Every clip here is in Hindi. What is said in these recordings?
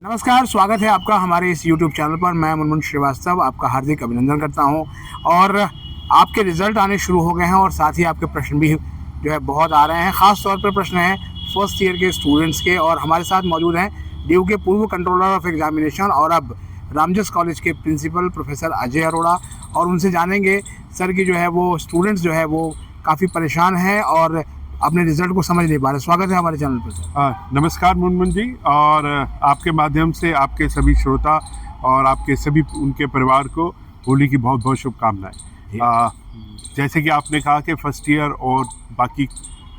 नमस्कार, स्वागत है आपका हमारे इस YouTube चैनल पर। मैं मुनमुन श्रीवास्तव आपका हार्दिक अभिनंदन करता हूं। और आपके रिज़ल्ट आने शुरू हो गए हैं और साथ ही आपके प्रश्न भी जो है बहुत आ रहे हैं। ख़ास तौर पर प्रश्न हैं फर्स्ट ईयर के स्टूडेंट्स के। और हमारे साथ मौजूद हैं DU के पूर्व कंट्रोलर ऑफ एग्जामिनेशन और अब रामजस कॉलेज के प्रिंसिपल प्रोफेसर अजय अरोड़ा। और उनसे जानेंगे सर की जो है वो स्टूडेंट्स जो है वो काफ़ी परेशान हैं और अपने रिजल्ट को समझ नहीं पा रहे। स्वागत है हमारे चैनल पर सर। नमस्कार मुनमुन जी, और आपके माध्यम से आपके सभी श्रोता और आपके सभी उनके परिवार को होली की बहुत बहुत शुभकामनाएं। जैसे कि आपने कहा कि फर्स्ट ईयर और बाकी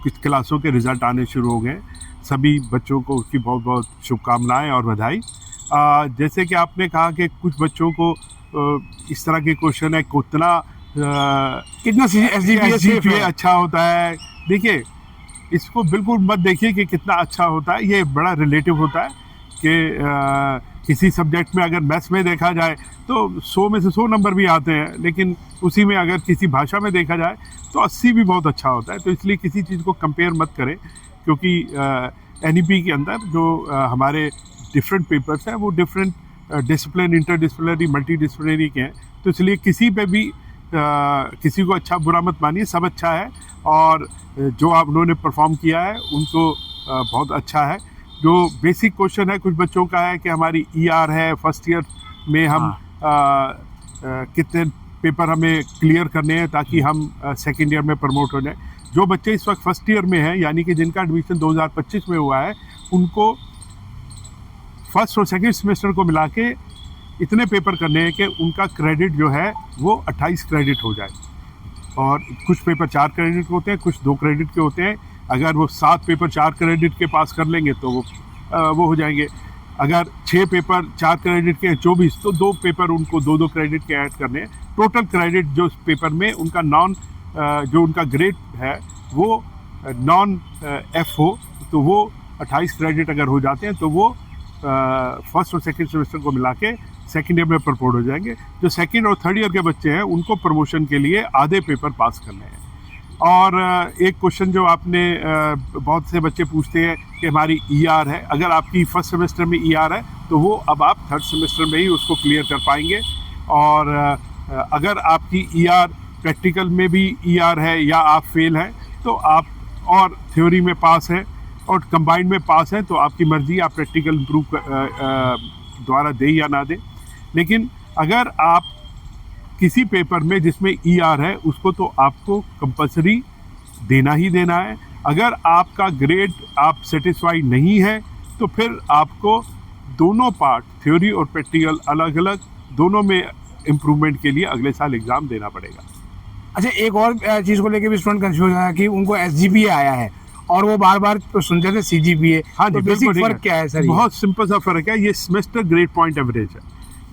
कुछ क्लासों के रिज़ल्ट आने शुरू हो गए, सभी बच्चों को उसकी बहुत बहुत शुभकामनाएं और बधाई। जैसे कि आपने कहा कि कुछ बच्चों को इस तरह के क्वेश्चन है कितना SGPA अच्छा होता है। देखिए, इसको बिल्कुल मत देखिए कि कितना अच्छा होता है, ये बड़ा रिलेटिव होता है कि किसी सब्जेक्ट में अगर मैथ्स में देखा जाए तो 100 में से 100 नंबर भी आते हैं, लेकिन उसी में अगर किसी भाषा में देखा जाए तो 80 भी बहुत अच्छा होता है। तो इसलिए किसी चीज़ को कंपेयर मत करें, क्योंकि NEP के अंदर जो हमारे डिफरेंट पेपर्स हैं वो डिफरेंट डिसिप्लिन, इंटरडिसिप्लिनरी, मल्टीडिसिप्लिनरी के हैं। तो इसलिए किसी पे भी किसी को अच्छा बुरा मत मानिए, सब अच्छा है। और जो आप उन्होंने परफॉर्म किया है उनको बहुत अच्छा है। जो बेसिक क्वेश्चन है कुछ बच्चों का है कि हमारी ER है, फर्स्ट ईयर में हम कितने पेपर हमें क्लियर करने हैं ताकि हम सेकेंड ईयर में प्रमोट हो जाए। जो बच्चे इस वक्त फर्स्ट ईयर में हैं, यानी कि जिनका एडमिशन 2025 में हुआ है, उनको फर्स्ट और सेकेंड सेमेस्टर को मिला के इतने पेपर करने हैं कि उनका क्रेडिट जो है वो 28 क्रेडिट हो जाए। और कुछ पेपर 4 क्रेडिट के होते हैं, कुछ 2 क्रेडिट के होते हैं। अगर वो 7 पेपर 4 क्रेडिट के पास कर लेंगे तो वो हो जाएंगे। अगर 6 पेपर 4 क्रेडिट के 24, तो 2 पेपर उनको 2-2 क्रेडिट के ऐड करने हैं। टोटल क्रेडिट जो इस पेपर में उनका जो उनका ग्रेड है वो नॉन F हो, तो वो 28 क्रेडिट अगर हो जाते हैं तो वो फर्स्ट और सेकेंड सेमेस्टर को मिला के सेकेंड ईयर में प्रमोट हो जाएंगे। जो सेकेंड और थर्ड ईयर के बच्चे हैं उनको प्रमोशन के लिए आधे पेपर पास करने हैं। और एक क्वेश्चन जो आपने बहुत से बच्चे पूछते हैं कि हमारी ER है, अगर आपकी फर्स्ट सेमेस्टर में ER है तो वो अब आप थर्ड सेमेस्टर में ही उसको क्लियर कर पाएंगे। और अगर आपकी ER प्रैक्टिकल में भी ER है या आप फेल हैं तो आप, और थ्योरी में पास है और कंबाइंड में पास है, तो आपकी मर्ज़ी, आप प्रैक्टिकल इम्प्रूव द्वारा दें या ना दें। लेकिन अगर आप किसी पेपर में जिसमें ER है उसको तो आपको कंपलसरी देना ही देना है। अगर आपका ग्रेड आप सेटिस्फाई नहीं है तो फिर आपको दोनों पार्ट, थ्योरी और प्रैक्टिकल, अलग अलग दोनों में इम्प्रूवमेंट के लिए अगले साल एग्ज़ाम देना पड़ेगा। अच्छा, एक और चीज़ को लेकर भी स्टूडेंट कंफ्यूज है कि उनको SGPA आया है और वो बार बार सुनते थे CGPA। हाँ, तो बेसिक फ़र्क क्या है सर? बहुत सिंपल सा फ़र्क है। ये सेमेस्टर ग्रेड पॉइंट एवरेज है,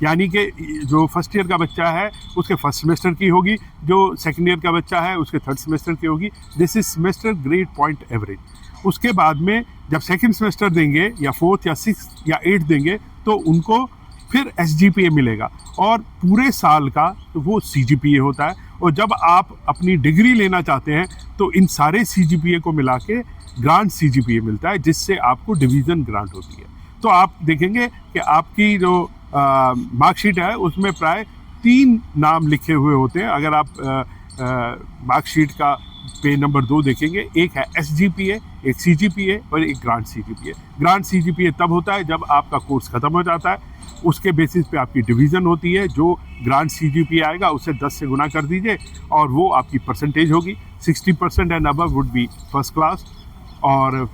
यानी कि जो फर्स्ट ईयर का बच्चा है उसके फर्स्ट सेमेस्टर की होगी, जो सेकंड ईयर का बच्चा है उसके थर्ड सेमेस्टर की होगी। This is semester grade point average. उसके बाद में जब सेकंड सेमेस्टर देंगे या फोर्थ या सिक्स या 8 देंगे तो उनको फिर SGPA मिलेगा, और पूरे साल का वो CGPA होता है। और जब आप अपनी डिग्री लेना चाहते हैं तो इन सारे CGPA को मिला के ग्रांट CGPA मिलता है, जिससे आपको डिवीज़न ग्रांट होती है। तो आप देखेंगे कि आपकी जो मार्कशीट है उसमें प्राय 3 नाम लिखे हुए होते हैं। अगर आप मार्कशीट का पेज नंबर 2 देखेंगे, एक है SGPA, एक CGPA और एक ग्रांट CGPA। ग्रांट CGPA तब होता है जब आपका कोर्स ख़त्म हो जाता है, उसके बेसिस पे आपकी डिवीज़न होती है। जो ग्रांट CGPA आएगा उसे 10 से गुना कर दीजिए और वो आपकी परसेंटेज होगी। 60% and above would be first class, और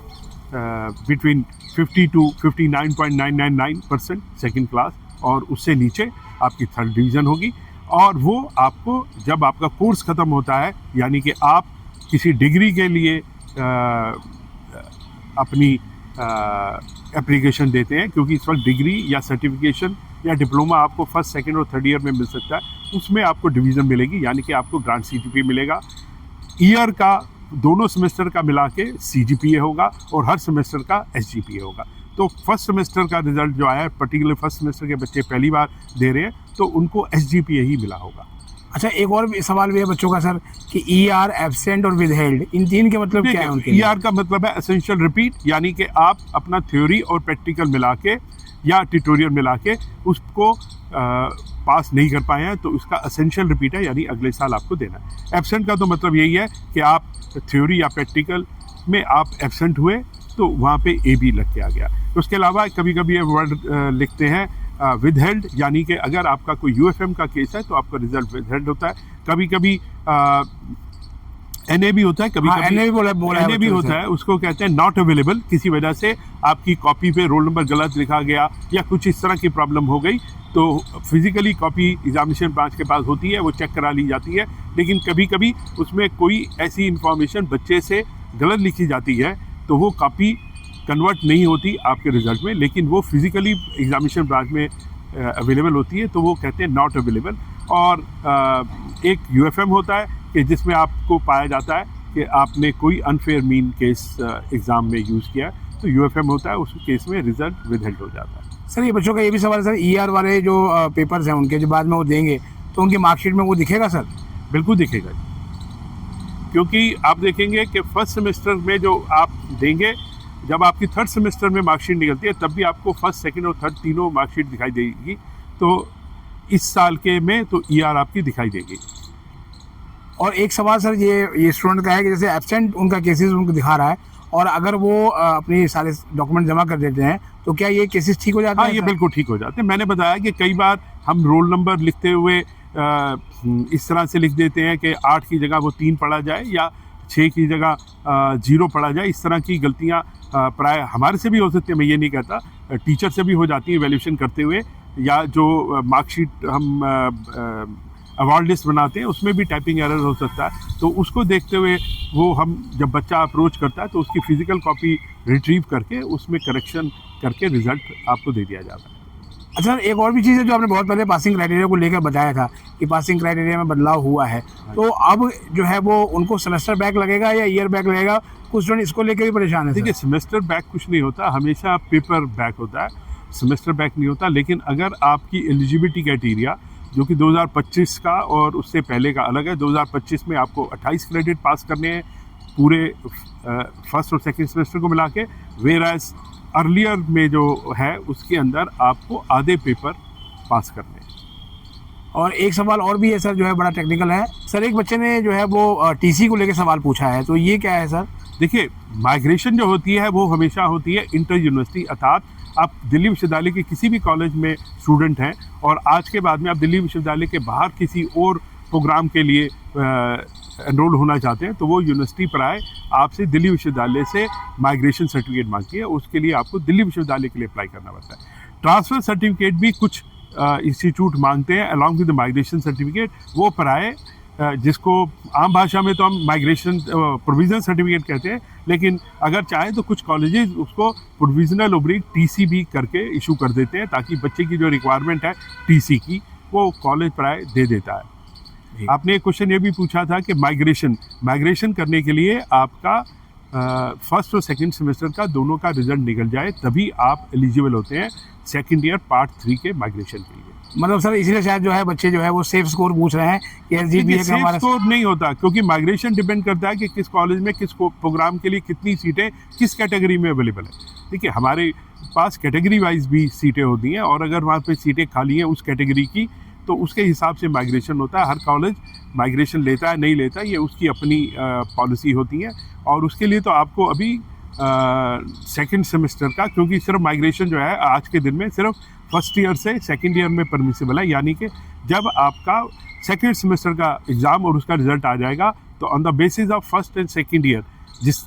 बिटवीन 50 to 59.999% सेकेंड क्लास, और उससे नीचे आपकी थर्ड डिवीज़न होगी। और वो आपको जब आपका कोर्स ख़त्म होता है, यानी कि आप किसी डिग्री के लिए अपनी एप्लीकेशन देते हैं, क्योंकि इस वक्त डिग्री या सर्टिफिकेशन या डिप्लोमा आपको फर्स्ट, सेकंड और थर्ड ईयर में मिल सकता है, उसमें आपको डिवीज़न मिलेगी, यानी कि आपको ग्रांट CGPA मिलेगा। ईयर का दोनों सेमेस्टर का मिला के CGPA होगा और हर सेमेस्टर का SGPA होगा। तो फर्स्ट सेमेस्टर का रिजल्ट जो आया है, पर्टिकुलर फर्स्ट सेमेस्टर के बच्चे पहली बार दे रहे हैं, तो उनको SGPA ही मिला होगा। अच्छा, एक और सवाल भी है बच्चों का सर कि ER, एब्सेंट और विदहेल्ड, इन 3 के मतलब क्या है उनके? ER का मतलब है एसेंशियल रिपीट, यानी कि आप अपना थ्योरी और प्रैक्टिकल मिला के या ट्यूटोरियल मिला के उसको पास नहीं कर पाए हैं, तो उसका असेंशियल रिपीट है, यानी अगले साल आपको देना है। एब्सेंट का तो मतलब यही है कि आप थ्योरी या प्रैक्टिकल में आप एब्सेंट हुए तो वहाँ पे ए बी लग के आ गया। उसके अलावा कभी कभी ये वर्ड लिखते हैं विदहेल्ड, यानी कि अगर आपका कोई यूएफएम का केस है तो आपका रिजल्ट विदहेल्ड होता है। कभी कभी एनए भी होता है, कभी कभी एनए भी होता है, उसको कहते हैं नॉट अवेलेबल। किसी वजह से आपकी कॉपी पे रोल नंबर गलत लिखा गया या कुछ इस तरह की प्रॉब्लम हो गई, तो फिजिकली कॉपी एग्जामिनेशन ब्रांच के पास होती है, वो चेक करा ली जाती है। लेकिन कभी कभी उसमें कोई ऐसी इंफॉर्मेशन बच्चे से गलत लिखी जाती है तो वो कॉपी कन्वर्ट नहीं होती आपके रिजल्ट में, लेकिन वो फिजिकली एग्जामिनेशन ब्रांच में अवेलेबल होती है, तो वो कहते हैं नॉट अवेलेबल। और एक यूएफएम होता है कि जिसमें आपको पाया जाता है कि आपने कोई अनफेयर मीन केस एग्ज़ाम में यूज़ किया है, तो यूएफएम होता है, उस केस में रिजल्ट विदहेल्ड हो जाता है। सर ये बच्चों का ये भी सवाल है सर, ईआर वाले जो पेपर्स हैं उनके जो बाद में वो देंगे तो उनकी मार्कशीट में वो दिखेगा सर? बिल्कुल दिखेगा, क्योंकि आप देखेंगे कि फर्स्ट सेमेस्टर में जो आप देंगे, जब आपकी थर्ड सेमेस्टर में मार्कशीट निकलती है तब भी आपको फर्स्ट, सेकंड और थर्ड तीनों मार्कशीट दिखाई देगी। तो इस साल के में तो ईआर आपकी दिखाई देगी। और एक सवाल सर ये स्टूडेंट का है कि जैसे एब्सेंट उनका केसेस उनको दिखा रहा है और अगर वो अपनी सारे डॉक्यूमेंट जमा कर देते हैं तो क्या ये केसेस ठीक हो जाते हैं? हाँ, ये बिल्कुल ठीक हो जाते हैं। मैंने बताया कि कई बार हम रोल नंबर लिखते हुए इस तरह से लिख देते हैं कि 8 की जगह वो 3 पढ़ा जाए या 6 की जगह 0 पढ़ा जाए। इस तरह की गलतियाँ प्राय हमारे से भी हो सकती है, मैं ये नहीं कहता, टीचर से भी हो जाती है वैल्यूएशन करते हुए, या जो मार्कशीट हम अवार्ड लिस्ट बनाते हैं उसमें भी टाइपिंग एरर हो सकता है। तो उसको देखते हुए वो हम जब बच्चा अप्रोच करता है तो उसकी फ़िज़िकल कॉपी रिट्रीव करके उसमें करेक्शन करके रिज़ल्ट आपको दे दिया जाता है। अच्छा, एक और भी चीज़ है जो आपने बहुत पहले पासिंग क्राइटेरिया को लेकर बताया था कि पासिंग क्राइटेरिया में बदलाव हुआ है, तो अब जो है वो उनको सेमेस्टर बैक लगेगा या ईयर बैक लगेगा? कुछ स्टूडेंट इसको लेकर भी परेशान है। देखिए, सेमेस्टर बैक कुछ नहीं होता, हमेशा पेपर बैक होता है, सेमेस्टर बैक नहीं होता। लेकिन अगर आपकी एलिजिबिलिटी क्राइटेरिया जो कि 2025 का और उससे पहले का अलग है, 2025 में आपको 28 क्रेडिट पास करने हैं पूरे फर्स्ट और सेकंड सेमेस्टर को मिला के, वेयरएज अर्लियर में जो है उसके अंदर आपको आधे पेपर पास करने हैं। और एक सवाल और भी है सर, जो है बड़ा टेक्निकल है सर। एक बच्चे ने जो है वो टीसी को लेकर सवाल पूछा है, तो ये क्या है सर? देखिए, माइग्रेशन जो होती है वो हमेशा होती है इंटर यूनिवर्सिटी, अर्थात आप दिल्ली विश्वविद्यालय के किसी भी कॉलेज में स्टूडेंट हैं और आज के बाद में आप दिल्ली विश्वविद्यालय के बाहर किसी और प्रोग्राम के लिए एनरोल होना चाहते हैं, तो वो यूनिवर्सिटी प्राय आपसे दिल्ली विश्वविद्यालय से माइग्रेशन सर्टिफिकेट मांगती है। उसके लिए आपको दिल्ली विश्वविद्यालय के लिए अप्लाई करना पड़ता है। ट्रांसफ़र सर्टिफिकेट भी कुछ इंस्टीट्यूट मांगते हैं along with the migration certificate. वो प्राय जिसको आम भाषा में तो हम माइग्रेशन प्रोविजनल सर्टिफिकेट कहते हैं, लेकिन अगर चाहे तो कुछ कॉलेजेस उसको प्रोविजनल ओब्लिक टीसी भी करके इशू कर देते हैं, ताकि बच्चे की जो रिक्वायरमेंट है टीसी की वो कॉलेज प्राय दे देता है। आपने एक क्वेश्चन ये भी पूछा था कि माइग्रेशन करने के लिए आपका फर्स्ट और सेकंड सेमेस्टर का दोनों का रिजल्ट निकल जाए तभी आप एलिजिबल होते हैं सेकंड ईयर पार्ट 3 के माइग्रेशन के लिए। मतलब सर इसीलिए शायद जो है बच्चे जो है वो सेफ स्कोर पूछ रहे हैं कि एसजीपीए का हमारा स्कोर नहीं होता, क्योंकि माइग्रेशन डिपेंड करता है कि किस कॉलेज में किस प्रोग्राम के लिए कितनी सीटें किस कैटेगरी में अवेलेबल है। देखिए, हमारे पास कैटेगरी वाइज भी सीटें होती हैं और अगर वहाँ पे सीटें खाली हैं उस कैटेगरी की तो उसके हिसाब से माइग्रेशन होता है। हर कॉलेज माइग्रेशन लेता है नहीं लेता ये उसकी अपनी पॉलिसी होती है। और उसके लिए तो आपको अभी सेकंड सेमेस्टर का, क्योंकि सिर्फ माइग्रेशन जो है आज के दिन में सिर्फ फर्स्ट ईयर से सेकंड ईयर में परमिसिबल है, यानी कि जब आपका सेकंड सेमेस्टर का एग्ज़ाम और उसका रिजल्ट आ जाएगा तो on the basis of first and second year,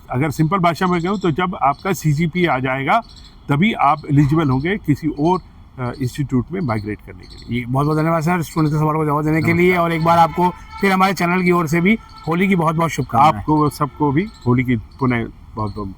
अगर सिंपल भाषा में कहूँ तो जब आपका CGPA आ जाएगा तभी आप एलिजिबल होंगे किसी और इंस्टीट्यूट में माइग्रेट करने के लिए। बहुत बहुत धन्यवाद सर स्टूडेंट के सवाल को जवाब देने के लिए, और एक बार आपको फिर हमारे चैनल की ओर से भी होली की बहुत बहुत शुभकामनाएं। आपको सबको भी होली की पुनः बहुत बहुत